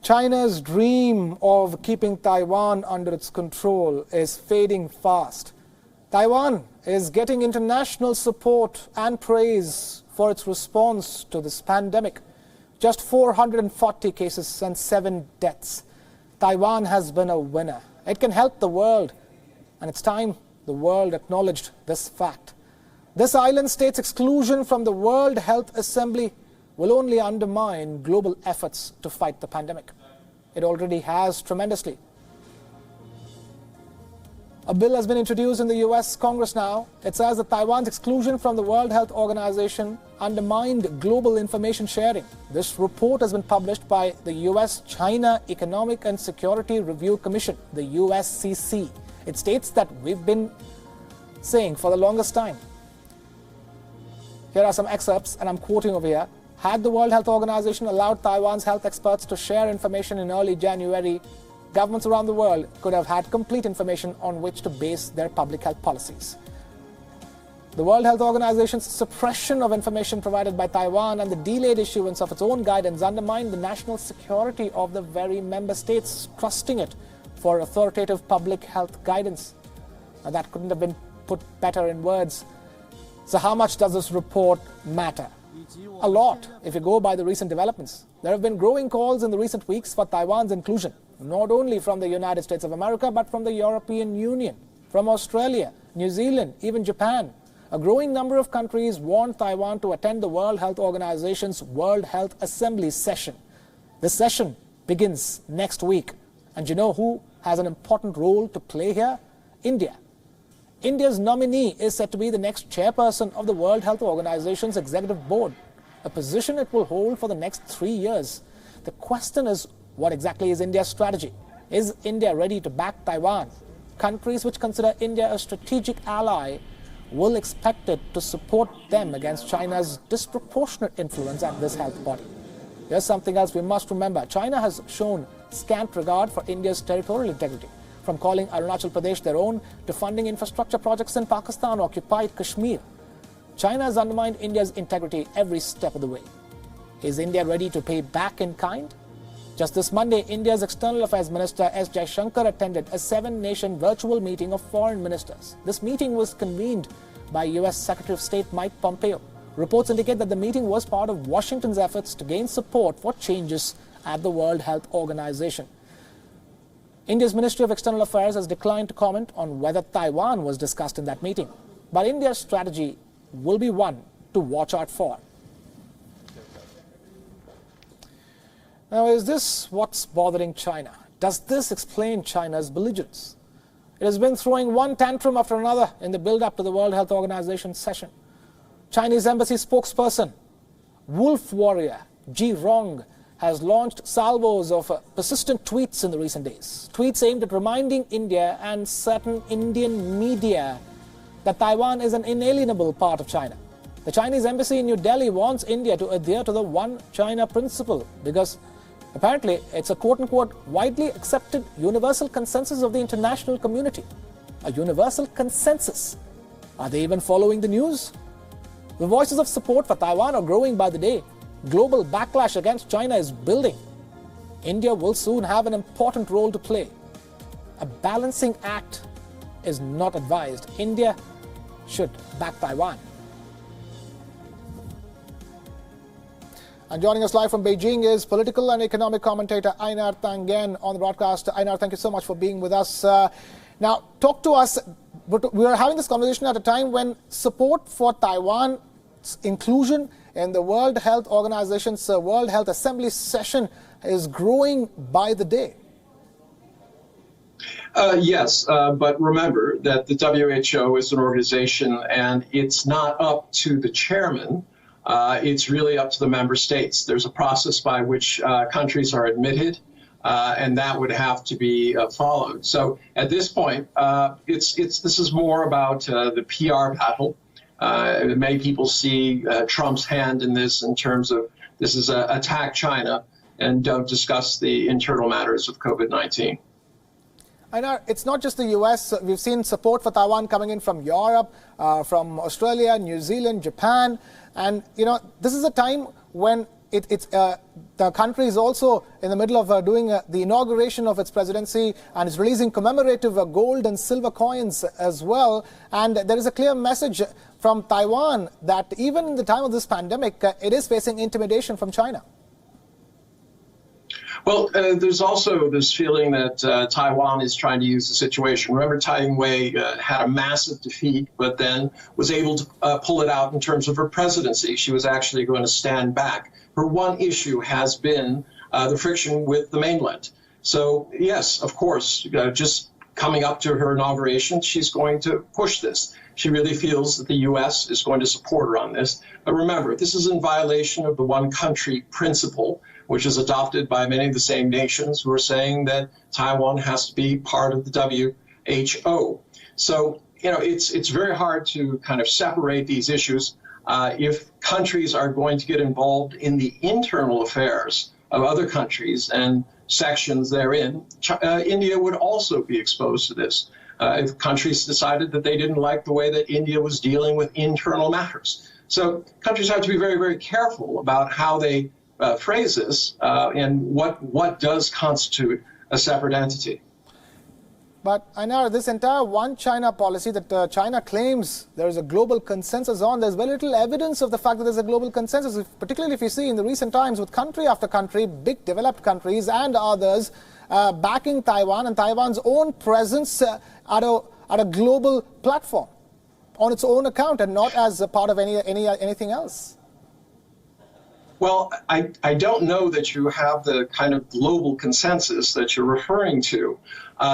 China's dream of keeping Taiwan under its control is fading fast. Taiwan is getting international support and praise for its response to this pandemic. Just 440 cases and 7 deaths. Taiwan has been a winner. It can help the world, and it's time the world acknowledged this fact. This island state's exclusion from the World Health Assembly will only undermine global efforts to fight the pandemic. It already has tremendously. A bill has been introduced in the US Congress now. It says that Taiwan's exclusion from the World Health Organization undermined global information sharing. This report has been published by the US-China Economic and Security Review Commission, the USCC. It states that we've been saying for the longest time. Here are some excerpts, and I'm quoting over here. Had the World Health Organization allowed Taiwan's health experts to share information in early January, governments around the world could have had complete information on which to base their public health policies. The World Health Organization's suppression of information provided by Taiwan and the delayed issuance of its own guidance undermined the national security of the very member states trusting it for authoritative public health guidance. Now, that couldn't have been put better in words. So how much does this report matter? A lot, if you go by the recent developments. There have been growing calls in the recent weeks for Taiwan's inclusion, not only from the United States of America, but from the European Union, from Australia, New Zealand, even Japan. A growing number of countries want Taiwan to attend the World Health Organization's World Health Assembly session. This session begins next week. And you know who has an important role to play here? India. India's nominee is set to be the next chairperson of the World Health Organization's executive board, a position it will hold for the next 3 years. The question is, what exactly is India's strategy? Is India ready to back Taiwan? Countries which consider India a strategic ally will expect it to support them against China's disproportionate influence at this health body. Here's something else we must remember. China has shown scant regard for India's territorial integrity, from calling Arunachal Pradesh their own to funding infrastructure projects in Pakistan-occupied Kashmir. China has undermined India's integrity every step of the way. Is India ready to pay back in kind? Just this Monday, India's External Affairs Minister S. Jaishankar attended a 7-nation virtual meeting of foreign ministers. This meeting was convened by US Secretary of State Mike Pompeo. Reports indicate that the meeting was part of Washington's efforts to gain support for changes at the World Health Organization. India's Ministry of External Affairs has declined to comment on whether Taiwan was discussed in that meeting. But India's strategy will be one to watch out for. Now, is this what's bothering China? Does this explain China's belligerence? It has been throwing one tantrum after another in the build-up to the World Health Organization session. Chinese embassy spokesperson, Wolf Warrior Ji Rong, has launched salvos of persistent tweets in the recent days. Tweets aimed at reminding India and certain Indian media that Taiwan is an inalienable part of China. The Chinese embassy in New Delhi wants India to adhere to the One China principle because apparently it's a quote-unquote widely accepted universal consensus of the international community. A universal consensus. Are they even following the news? The voices of support for Taiwan are growing by the day. Global backlash against China is building. India will soon have an important role to play. A balancing act is not advised. India should back Taiwan. And joining us live from Beijing is political and economic commentator Einar Tangen on the broadcast. Einar, thank you so much for being with us. Now, talk to us. We are having this conversation at a time when support for Taiwan's inclusion in the World Health Organization's World Health Assembly session is growing by the day. Yes, but remember that the WHO is an organization and it's not up to the chairman. It's really up to the member states. There's a process by which countries are admitted, and that would have to be followed. So at this point, this is more about the PR battle. Many people see Trump's hand in this in terms of this is attack China and don't discuss the internal matters of COVID-19. Einar, it's not just the US. We've seen support for Taiwan coming in from Europe, from Australia, New Zealand, Japan. And, you know, this is a time when the country is also in the middle of doing the inauguration of its presidency and is releasing commemorative gold and silver coins as well. And there is a clear message from Taiwan that even in the time of this pandemic, it is facing intimidation from China. Well, there's also this feeling that Taiwan is trying to use the situation. Remember, Tsai Ing-wen had a massive defeat, but then was able to pull it out in terms of her presidency. She was actually going to stand back. Her one issue has been the friction with the mainland. So, yes, of course, just coming up to her inauguration, she's going to push this. She really feels that the U.S. is going to support her on this. But remember, this is in violation of the one country principle, which is adopted by many of the same nations who are saying that Taiwan has to be part of the WHO. So, it's very hard to kind of separate these issues. If countries are going to get involved in the internal affairs of other countries and sections therein, India would also be exposed to this. If countries decided that they didn't like the way that India was dealing with internal matters. So countries have to be very, very careful about how they phrase this and what does constitute a separate entity. But Einar, this entire one China policy that China claims there is a global consensus on, there's very little evidence of the fact that there's a global consensus, particularly if you see in the recent times with country after country, big developed countries and others backing Taiwan and Taiwan's own presence at a global platform on its own account and not as a part of anything else. Well, I don't know that you have the kind of global consensus that you're referring to.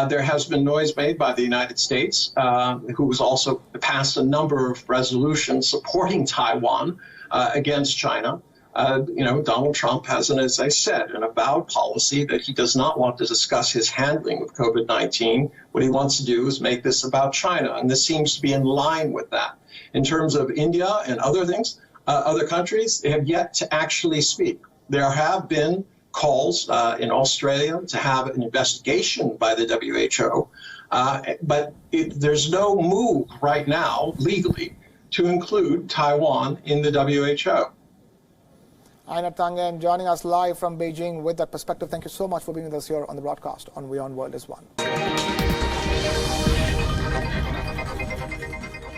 There has been noise made by the United States, who has also passed a number of resolutions supporting Taiwan against China. Donald Trump has, as I said, an avowed policy that he does not want to discuss his handling of COVID-19. What he wants to do is make this about China, and this seems to be in line with that. In terms of India and other things, other countries, they have yet to actually speak. There have been calls in Australia to have an investigation by the WHO, but there's no move right now legally to include Taiwan in the WHO. Einar Tangen joining us live from Beijing with that perspective. Thank you so much for being with us here on the broadcast on WION World is One.